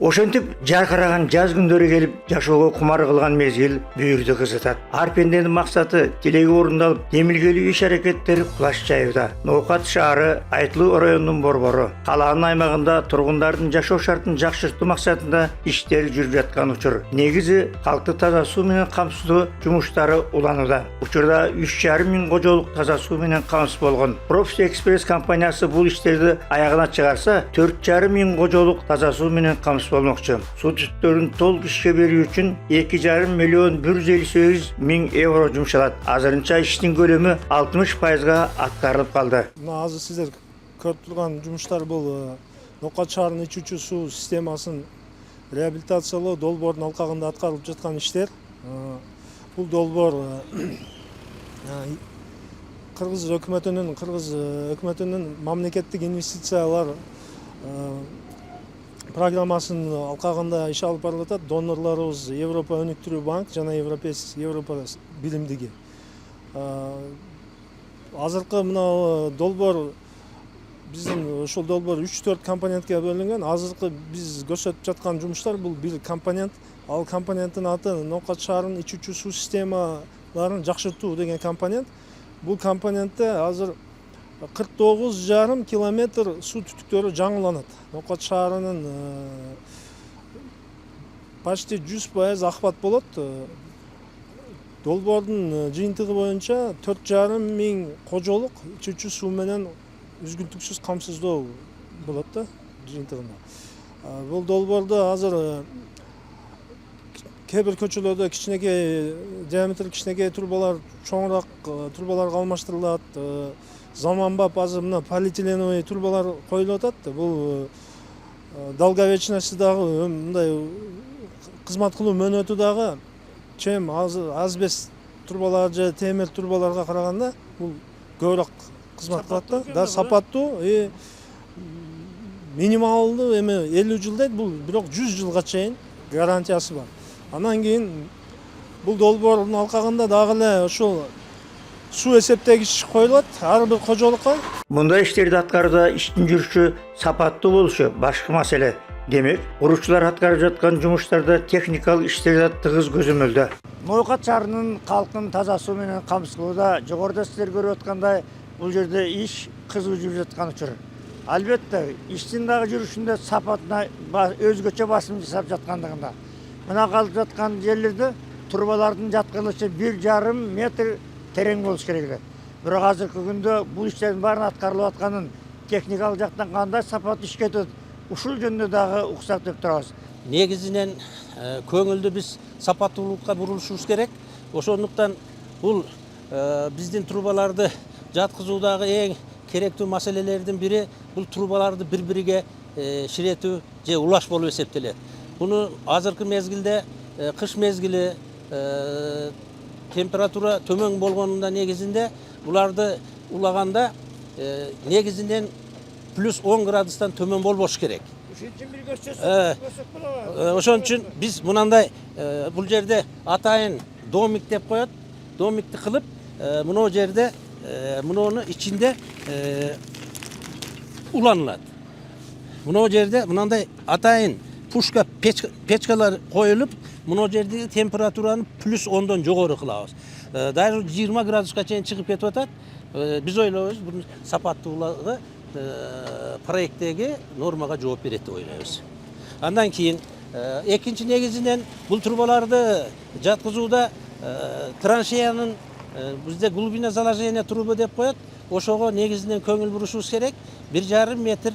Ошентип жаркыраган жаз күндөрү келип жашоого кумар кылган мезгил бүйүрдү кызытат. Ар пенденин максаты тилеги орундалып, демилгелүү иш аракеттери кулаш жайууда. Ноокат шаары Айтылуу районунун борбору калаанын аймагында тургундардын жашоо шартын жакшыртуу максатында иштер жүрүп жаткан учур. Негизи калкты таза суу менен камсыздоо жумуштары уланууда. Учурда 3,5 миң кожолук таза суу менен камсыз болгон. Профи Экспресс компаниясы бул иштерди аягына чыгарса, 4,5 миң кожолук таза суу менен камсыз болмокчу. Суу түтүктөрүн толук ишке берүү үчүн 2,5 миллион 158 миң евро жумшалат. Азырынча иштин көлөмү 60%га аткарылып калды. Мына азыр сиздер көрүп турган жумуштар бул Ноокат шаарынын ичүүчү суу системасын реабилитациялоо долбоордун алкагында аткарылып жаткан иштер. Бул долбоор Кыргыз өкмөтүнүн мамлекеттик инвестициялар программасынын алкагында иш алып барылып атат. Донорлорубуз Европа өнүктүрүү банк жана Европа билимдиги. Азыркы мына долбоор биздин ушул долбоор 3-4 компонентке бөлүнгөн. Азыркы биз көрсөтүп жаткан жумуштар бул бир компонент. Ал компоненттин аты Ноокат шаарынын ичүүчү суу системаларын жакшыртуу деген компонент. Бул компонентте азыр 49,5 километр суу түтүктөрү жаңыланат. Ноокат шаарынын почти 100% акбат болот. Долбоордун жыйынтыгы боюнча 4,5 миң кожолук ичүүчү суу менен үзгүлтүксүз камсыздоо болот да жыйынтыгында. Бул долбоордо азыр кээ бир көчөлөрдө кичинекей диаметр кичинекей трубалар чоңураак трубаларга алмаштырылат. Заманбап азыр мына полиэтиленовый трубалар коюлуп атат. Бул долговечности дагы мындай кызмат кылуу мөөнөтү дагы чем азбест трубалар же темир трубаларга караганда бул көбүрөөк кызмат кылат да. Сапаттуу минималдуу эми 50 жыл дейт, бул бирок 100 жылга чейин гарантиясы бар. Анан кийин бул долбоордун алкагында дагы эле ушул суу эсептегич коюлат ар бир кожолукка. Мындай иштерди аткарууда иштин жүрүшү сапаттуу болушу башкы маселе. Демек, курушчулар аткарып жаткан жумуштарда техникалык иштерде тыгыз көзөмөлдө. Ноокат шаарынын калкын таза суу менен камсыз кылууда жогоруда сиздер көрүп аткандай бул жерде иш кызуу жүрүп жаткан учур. Албетте, иштин дагы жүрүшүндө сапатына өзгөчө басым жасап жаткандыгында. Мына калып жаткан жерлерде трубалардын жаткырылышы 1,5 метр терең болуш керек. Бирок азыркы күндө бул иштердин баарын аткарылып атканын техникалык жактан кандай сапат ишке өтөт, ушул жөнүндө дагы уксак деп турабыз. Негизинен көңүлдү биз сапаттуулукка бурулушубуз керек. Ошондуктан бул биздин трубаларды жаткызуудагы эң керектүү маселелердин бири бул трубаларды бири-бириге ширетүү же улаш болуп эсептелет. Буну азыркы мезгилде кыш мезгили температура төмөн болгонунда негизинде буларды улаганда негизинен плюс 10 градустан төмөн болбош керек. Ошон үчүн биз мынандай бул жерде атайын домик деп коет. Домикти кылып мына жерде муну ичинде уланылат. Мына жерде мындай атайын пушка печкалар коюлуп, мына жердеги температураны плюс 10дон жогору кылабыз. Даже 20 градуска чейин чыгып кетип атат. Биз ойлойбуз, бунун сапаттуулугу проекттеги нормага жооп берет деп ойлойбуз. Андан кийин экинчи негизинен бул трубаларды жаткызууда траншеянын бизде глубина заложения трубы деп коет. Ошого негизинен көңүл бурушубуз керек. 1,5 метр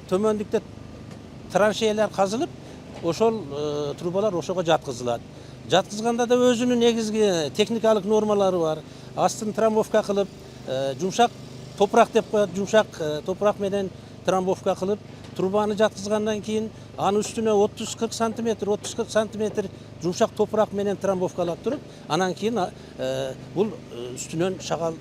төмөндүктө траншеялар казылып, ошол трубалар ошого жаткызылат. Жаткызганда да өзүнүн негизги техникалык нормалары бар. Астын трамбовка кылып, жумшак топурак деп коет, жумшак топурак менен трамбовка кылып, трубаны жаткызгандан кийин анын үстүнө 30-40 сантиметр жумшак топурак менен трамбовкалап туруп, анан кийин бул үстүнөн шагал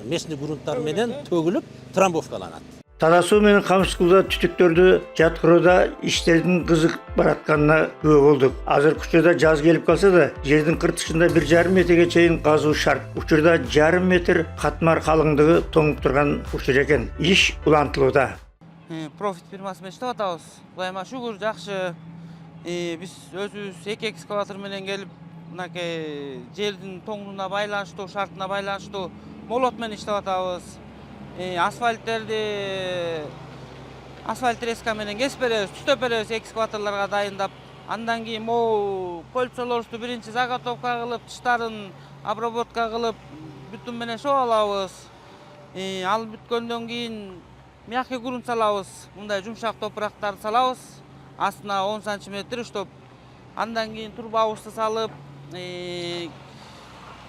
местный грунттар менен төгүлүп трамбовкаланат. Таза суу менен камсыз кылууда түтүктөрдү жаткырууда иштердин кызык баратканына күбө болдук. Азыркы учурда жаз келип калса да, жердин кыртышында 1,5 метрге чейин казуу шарт. Учурда 1,5 метр катмар калыңдыгы тоңуп турган учур экен. Иш улантылууда. profit firmasымен иштеп атабыз. Кудайыма шүгүр, жакшы. Биз өзүбүз 2 экскаватор менен келип, мынакей жердин тоңуна байланыштуу, шартына байланыштуу молот менен иштеп атабыз. Асфальт треска менен кесип беребиз, түзөп беребиз экскаваторлорго дайындап. Андан кийин могу кольцолорубузду биринчи заготовка кылып, тыштарын обработка кылып, бүтүн менен шоп алабыз. Ал бүткөндөн кийин мягкий грунт салабыз. Мындай жумшак топурактарды салабыз. Астына 10 сантиметр уштоп. Андан кийин турбабызды салып,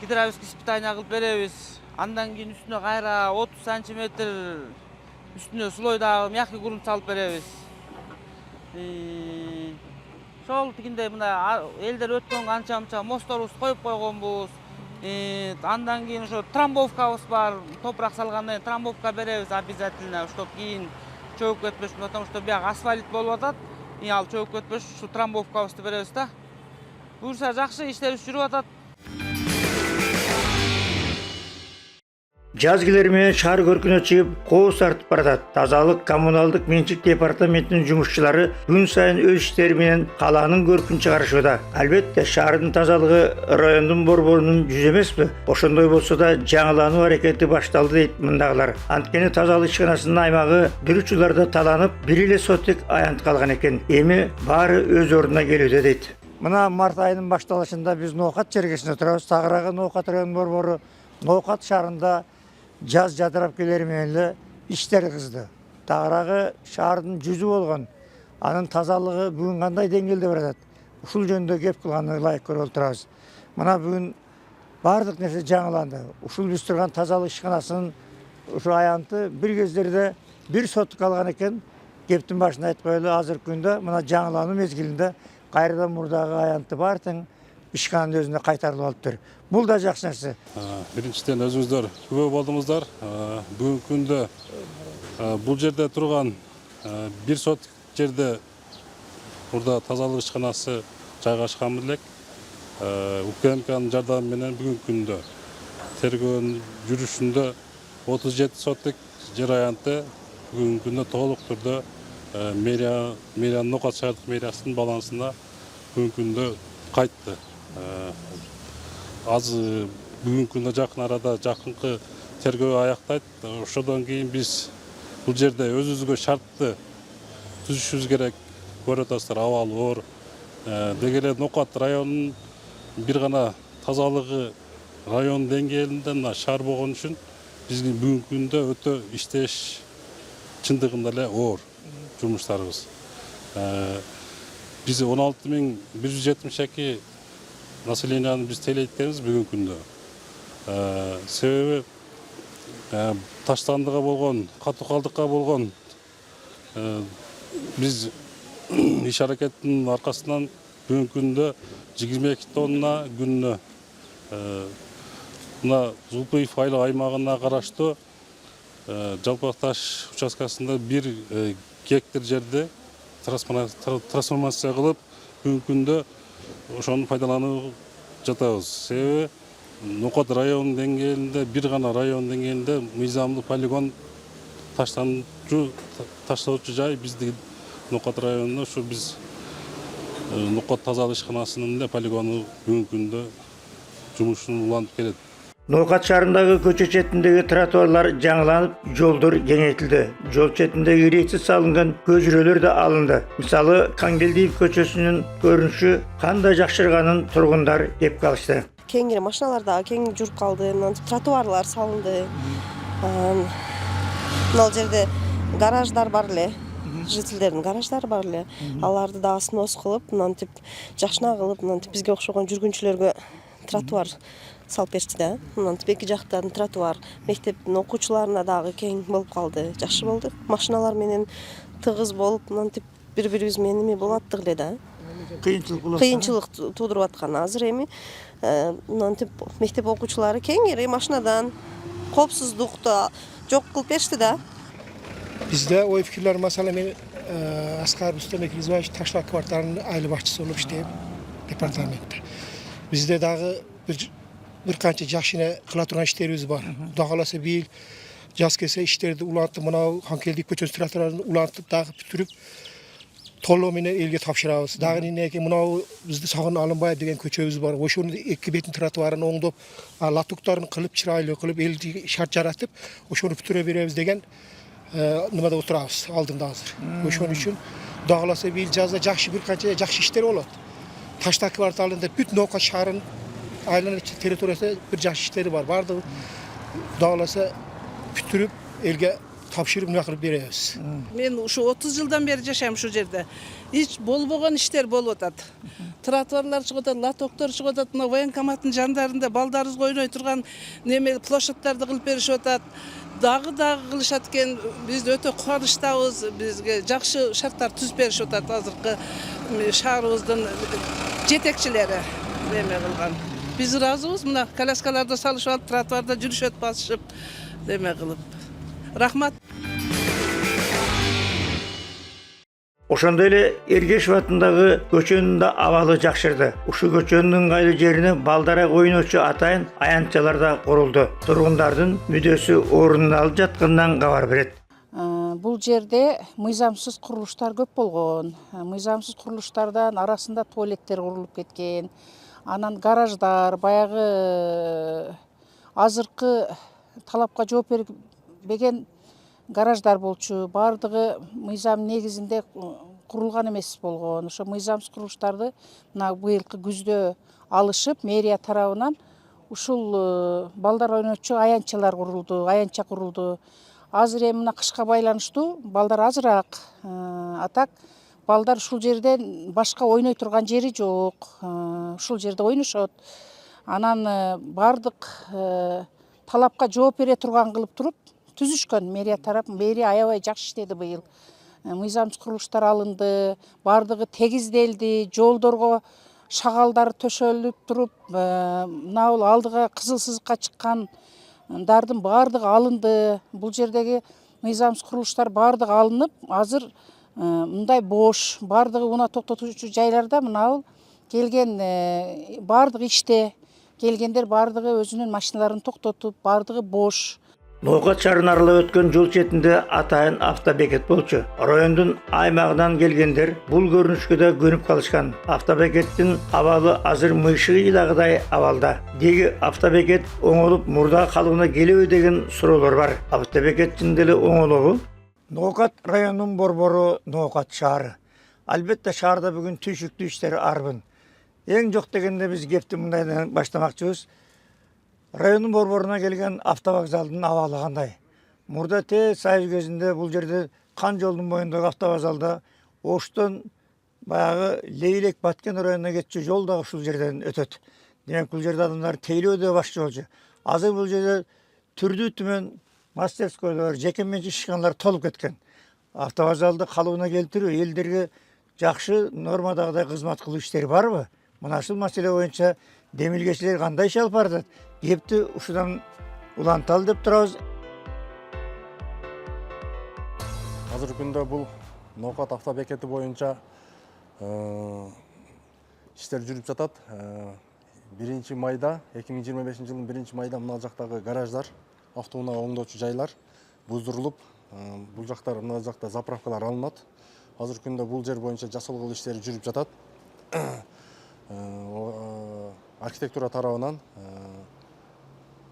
гидравлический испытание кылып беребиз. Андан кийин үстүнө кайра 30 сантиметр үстүнө слойдагы мягкий грунт салып беребиз. Ошол тигиндей мына элдер өткөн канча-мынча мостторубузду коюп койгонбуз. Андан кийин ошо трамбовкабыз бар. Топурак салгандан кийин трамбовка беребиз обязательно, чтоб кийин чөгүп кетпеш, потому что бияк асфальт болуп атат. Ал чөгүп кетпеш, ушу трамбовкабызды беребиз да. Буюрса жакшы иштерибиз жүрүп атат. Жаз келер менен шаар көркүнө чыгып, кооз тартып баратат. Тазалык коммуналдык менчик департаментинин жумушчулары күн сайын өз иштери менен калаанын көркүн чыгарышууда. Албетте, шаардын тазалыгы райондун борборунун жүзү эмеспи? Ошондой болсо да жаңылануу аракети башталды дейт мындагылар. Анткени тазалык ишканасынын аймагы бир учурларда таланып, бир эле сотек аянт калган экен. Эми баары өз ордуна келүүдө дейт. Мына март айынын башталышында биз Ноокат чергесинде турабыз. Тагыраагы Ноокат районунун борбору Ноокат шаарында жаз жадырап келери менен эле иштер кызды. Тагыраагы шаардын жүзү болгон. Анын тазалыгы бүгүн кандай деңгээлде баратат? Ушул жөнүндө кеп кылганы ылайык көрүп турабыз. Мына бүгүн баардык нерсе жаңыланды. Ушул биз турган тазалык ишканасынын ушу аянты бир кездерде бир сотук калган экен. Кептин башында айтып коелу, азыркы күндө мына жаңылануу мезгилинде кайрадан мурдагы аянты бар тең ишкананын өзүнө кайтарылып алыптыр. Бул да жакшы нерсе. Биринчиден өзүңүздөр күбө болдуңуздар. Бүгүнкү күндө бул жерде турган бир сот жерде мурда тазалык ишканасы жайгашкан элек. УКМКнын жардамы менен бүгүнкү күндө тергөөнүн жүрүшүндө 37 соттук жер аянты бүгүнкү күндө толук түрдө мэрия Ноокат шаардык мэриясынын балансына бүгүнкү күндө кайтты. Аз бүгүнкү күндө жакын арада жакынкы тергөө аяктайт. Ошодон кийин биз бул жерде өзүбүзгө шартты түзүшүбүз керек. Көрүп атасыздар, абалы оор. Деги эле Ноокат районунун бир гана тазалыгы район деңгээлинде мына шаар болгон үчүн биздин бүгүнкү күндө өтө иштеш чындыгында эле оор жумуштарыбыз. Биз 16.172 населениянын биз тейлейткенбиз бүгүнкү күндө. Себеби таштандыга болгон, катуу калдыкка болгон биз иш аракеттин аркасынан бүгүнкү күндө 22 тонна күнүнө мына Зулпуев айлык аймагына караштуу Жалпак таш участкасында 1 гектар жерде трансформация кылып бүгүнкү күндө ошону пайдаланып жатабыз. Себеби Ноокат районунун деңгээлинде, бир гана район деңгээлинде мыйзамдуу полигон таштоочу жай биздин Ноокат районунда ушу биз Ноокат тазалык ишканасынын полигону бүгүнкү күндө жумушун улантып келет. Ноокат шаарындагы көчө четиндеги тротуарлар жаңыланып, жолдор кеңейтилди. Жол четиндеги рейсиз салынган көчүрөлөр да алынды. Мисалы, Каңгелдиев көчөсүнүн көрүнүшү кандай жакшырганын тургундар деп калышты. Кеңири машиналар дагы кең жүрүп калды, тротуарлар салынды. Мына жерде гараждар бар эле. Жителдердин гараждары бар эле. Аларды дагы снос кылып, мынтип жакшына кылып, мынтип бизге окшогон жүргүнчүлөргө тротуар салып беришти да. Мынтип эки жактан тротуар, мектептин окуучуларына дагы кең болуп калды. Жакшы болду. Машиналар менен тыгыз болуп, мынтип бири-бирибиз менен эме болуп аттык эле да. Кыйынчылык туудуруп аткан. Азыр эми мынтип мектеп окуучулары кеңири машинадан коопсуздукту жок кылып беришти да. Bizde o fikirler mesela Askar Rüstem Ekrizbaş Taşlak Kvartalı'nın aile başçısı olup işte departamentte. Bizde dağı bir kança yaşına kılaturan işlerimiz var. Dağılası bir Jaz kese işlerdi ulantıp mına hankeldik köçöz tratorylarını ulantıp dağıp bütürüp tolu mene elge tapşırabız. Dağın neke mına bizde sağın alınbay degen köçöbüz var. Oşunu iki betin tratorylarını oңдоп latuklarını kılıp çıraylı kılıp eldi şart jaratıp oşunu bütüre berебиz degen nimada oturabız aldığında hazır. Oşun üçün dağlasa bil жазda жакшы bir kança жакшы işler bolat. Taştak kvartalında bütün Nokat şahrın aylanır territoriyasında bir жакшы işleri var. Vardı dağlasa bütürüp elge tapşırıp ne kılıp berебиz. Men şu 30 yıldan beri жашайм şu жерде. Hiç болбогон иштер болуп атат. Тротуарлар чыгып атат, лотоктор чыгып атат, мына военкоматтын жандарында балдарыбызга ойной турган неме площадьтарды кылып беришип атат. Дагы кылышат экен. Биз өтө кубанычтабыз. Бизге жакшы шарттар түзүп беришип атат азыркы шаарыбыздын жетекчилери неме кылган. Биз ыраазыбыз. Мына коляскаларда салышып алып, тротуарда жүрүшөт басышып неме кылып. Рахмат. Ошондой эле Эргешев атындагы көчөнүн да абалы жакшырды. Ушул көчөнүн ыңгайлуу жерине балдара ойночу атайын аянтчалар да курулду. Тургундардын мүдөсү орун алып жатканынан кабар берет. Бул жерде мыйзамсыз курулуштар көп болгон. Мыйзамсыз курулуштардан арасында туалеттер курулуп кеткен. Анан гараждар, баягы азыркы талапка жооп бербеген гараждар болчу. Бардыгы мыйзам негизинде курулган эмес болгон. Ошо мыйзамсыз курулуштарды мына быйылкы күздө алышып, мэрия тарабынан ушул балдар ойночу аянтчалар курулду, аянтча курулду. Азыр эми мына кышка байланыштуу балдар азыраак. Атак балдар ушул жерден башка ойной турган жери жок. Ушул жерде ойношот. Анан бардык талапка жооп бере турган кылып туруп түзүшкөн мэрия тарап. Мэрия аябай жакшы иштеди быйыл. Мыйзамсыз курулуштар алынды, бардыгы тегизделди, жолдорго шагалдар төшөлүп туруп, мына алдыга кызыл сызыкка чыккандардын бардыгы алынды. Бул жердеги мыйзамсыз курулуштар бардыгы алынып, азыр мындай бош, бардыгы уна токтотуучу жайларда мына келген бардыгы иште, келгендер бардыгы өзүнүн машиналарын токтотуп, бардыгы бош. Nokat шаарына аралап өткөн жол четинде атайын автобекет болчу. Райондун аймагынан келгендер бул көрүнүшкө да көнүп калышкан. Автобекеттин абалы азыр мыйшыгы ыйлагыдай абалда. Деги автобекет оңолуп мурда калууна келеби деген суроолор бар. Автобекеттин деле оңолобу? Нокат районунун борбору Нокат шаары. Албетте шаарда бүгүн түйшүктүү иштер арбын. Эң жок дегенде биз кепти мындайдан баштамакчыбыз. Районун борборуна келген автовокзалдын абалы кандай? Мурда Союз кезинде бул жерде Кан жолдун боюндагы автовокзалда Оштон баягы Лейлек Баткен районуна кетчү жол да ушул жерден өтөт. Демек бул жерде адамдар тейлөөдө башчы болчу. Азыр бул жерде түрдүү түмөн мастерскойлор, жеке менчик ишканалар толуп кеткен. Автовокзалды калыбына келтирүү элдерге жакшы нормадагыдай кызмат кылуу иштери барбы? Мына ушул маселе боюнча демилгечилер кандай иш алып баратат? Кепти ушудан уланталы деп турабыз. Азыр күндө бул Нокат автобекети боюнча иштер жүрүп жатат. 1 майда, 2025 жылдын 1 майда мына жактагы гараждар, автоунаа оңдоочу жайлар буздурулуп, бул жактар мына жакта заправкалар алынат. Азыр күндө бул жер боюнча жасалгыл иштери жүрүп жатат. Архитектура тарабынан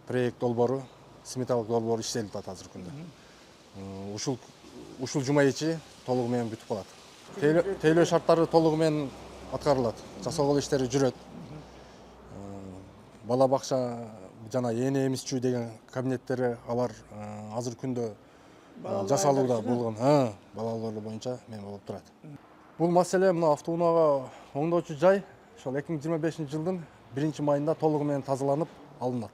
проект долбоору, сметалык долбоору иштелип атат азыр күндө. Ушул жума ичи толугу менен бүтүп калат. Тейлөө шарттары толугу менен аткарылат. Жасалгыл иштери жүрөт. Бала бакча жана эне эмизчүү деген кабинеттери алар азыр күндө жасалууда болгон. Балалар боюнча мен болуп турат. Бул маселе мына автоунаага оңдоочу жай ошол 2025 жылдын 1 майында толугу менен тазаланып алынат.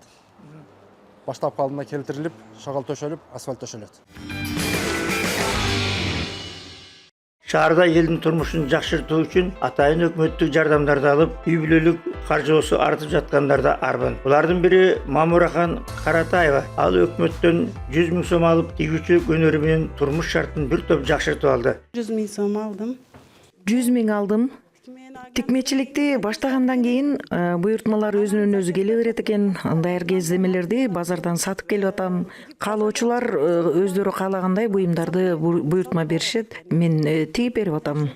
Баштап калдына келтирилип, шагал төшөлүп, асфальт төшөлөт. Шаарда элдин турмушун жакшыртуу үчүн атайын өкмөттүк жардамдарды алып, үй бүлөлүк каржоосу артып жаткандар да арбын. Булардын бири Мамурахан Каратаева. Ал өкмөттөн 100 000 сом алып, тигүүчү өнөрү менен турмуш шартын бир топ жакшыртып алды. 100 000 сом алдым. 100 000 алдым. Мен Тикмечиликти баштагандан кийин буйртмалар өзүнөн өзү келе берет экен. Даяр кездемелерди базардан сатып келип атам. Каалоочулар өздөрү каалагандай буюмдарды буйртма беришет. Мен тигип берип атам.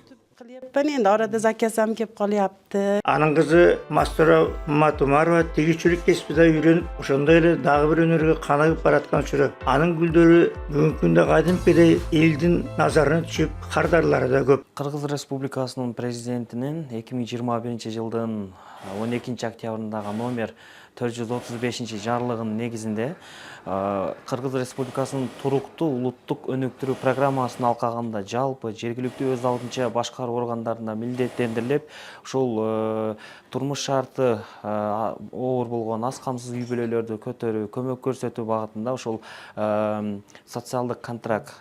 Эndi arada zakazam kelib qolyapti. Анын кызы Мастора Матумарова тигичилик кесипте үйрөнүп, ошондой эле дагы бир өнөргө каныгып бараткан чуру. Анын гүлдөрү бүгүнкү күндө кадимкидей элдин назарына түшүп, кардарлары да көп. Кыргыз Республикасынын президентинин 2021 жылдын 12 октябрындагы номер 435 жарлыгынын негизинде Кыргыз Республикасынын туруктуу улуттук өнүктүрүү программасын алкаганда жалпы жергиликтүү өз алдынча башкаруу органдарына милдеттендирилип, ушул турмуш шарты оор болгон аз камсыз үй бүлөлөрдү көтөрүү, көмөк көрсөтүү багытында ушул социалдык контракт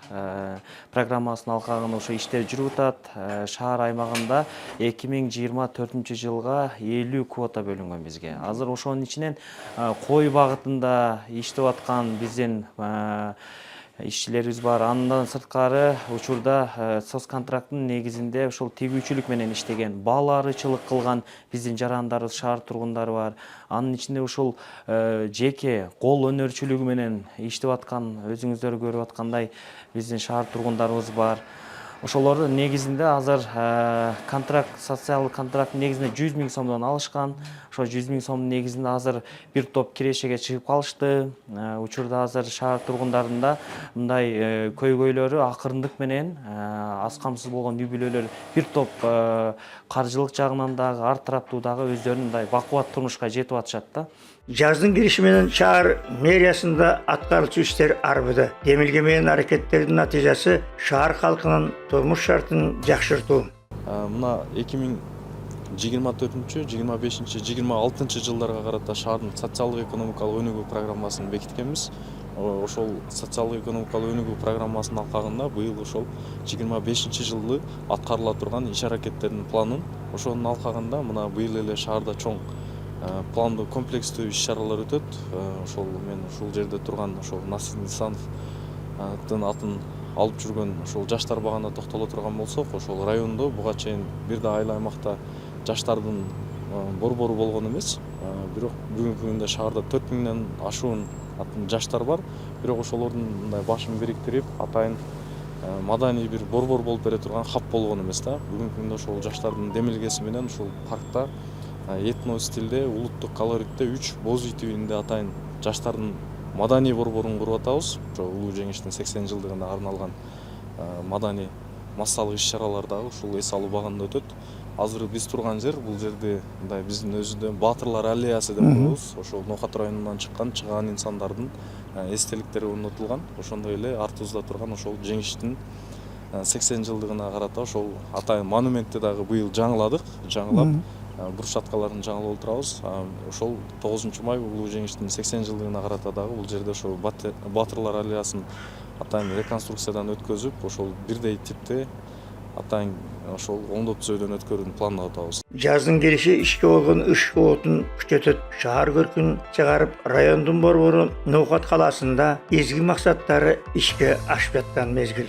программасынын алкагында ошо иштер жүрүп атат. Шаар аймагында 2024 жылга 50 квота бөлүнгөн бизге. Азыр ошонун ичинен кой багытында иштеп аткан биздин ишчилерибиз бар. Андан сырткары учурда соцконтракттын негизинде ошол тигүүчүлүк менен иштеген, бал арычылык кылган биздин жарандарыбыз, шаар тургундары бар. Анын ичинде ушул жеке кол өнөрчүлүгү менен иштеп аткан, өзүңүздөр көрүп аткандай биздин шаар тургундарыбыз бар. Ошолордун негизинде азыр контракт, социалдык контракттын негизинде 100 000 сомдон алышкан. Ошо 100 000 сомдун негизинде азыр бир топ кирешеге чыгып калышты. Учурда азыр шаар тургундарында мындай көйгөйлөрү акырындык менен аз камсыз болгон үй бүлөлөр бир топ каржылык жагынан дагы, ар тараптуу дагы өздөрүнүн мындай бакубат турмушка жетип атышат да. Жаздын кириши менен шаар мэриясында аткарылчу иштер арбыды. Демилге менен аракеттердин натыйжасы шаар калкынын турмуш шартын жакшыртуу. Мына 2024, 25, 26 жылдарга карата шаардын социалдык экономикалык өнүгүү программасын бекиткенбиз. Ошол социалдык экономикалык өнүгүү программасынын алкагында быйыл ошол 25 жылы аткарыла турган иш аракеттердин планын, ошонун алкагында мына быйыл эле шаарда чоң пландуу комплекстүү иш-чаралар өтөт. Ошол мен ушул жерде турган ошол Насир Нисановдун атын алып жүргөн ошол жаштар багына токтоло турган болсок, ошол райондо буга чейин бир да айыл аймакта жаштардын борбору болгон эмес. Бирок бүгүнкү күндө шаарда 4000ден ашуун жаштар бар. Бирок ошолордун мындай башын бириктирип, атайын маданий бир борбор болуп бере турган хаб болгон эмес да. Бүгүнкү күндө ошол жаштардын демилгеси менен ушул паркта этно стилде, улуттук колоритте 3 боз үй тибинде атайын жаштардын маданий борборун куруп атабыз. Ошо улуу жеңиштин 80 жылдыгына арналган маданий массалык иш-чаралар дагы ушул эс алуу багында өтөт. Азыр биз турган жер, бул жерде мындай биздин өзүдө Баатырлар аллеясы деп коебуз. Ошол Нокат районунан чыккан чыгаан инсандардын эстеликтери орнотулган. Ошондой эле артыбызда турган ошол жеңиштин 80 жылдыгына карата ошол атайын монументти дагы быйыл жаңыладык. Жаңылап брусчаткаларын жаңылап отурабыз. Ошол 9 май улуу жеңиштин 80 жылдыгына карата дагы бул жерде ошол Баатырлар аллеясын атайын реконструкциядан өткөзүп, ошол бирдей типте атайын ошол оңдоп түзөөдөн өткөрүүнү пландап атабыз. Жаздын кириши ишке болгон ыш оотун күчөтөт. Шаар көркүн чыгарып, райондун борбору Нокат калаасында изги максаттары ишке ашып жаткан мезгил.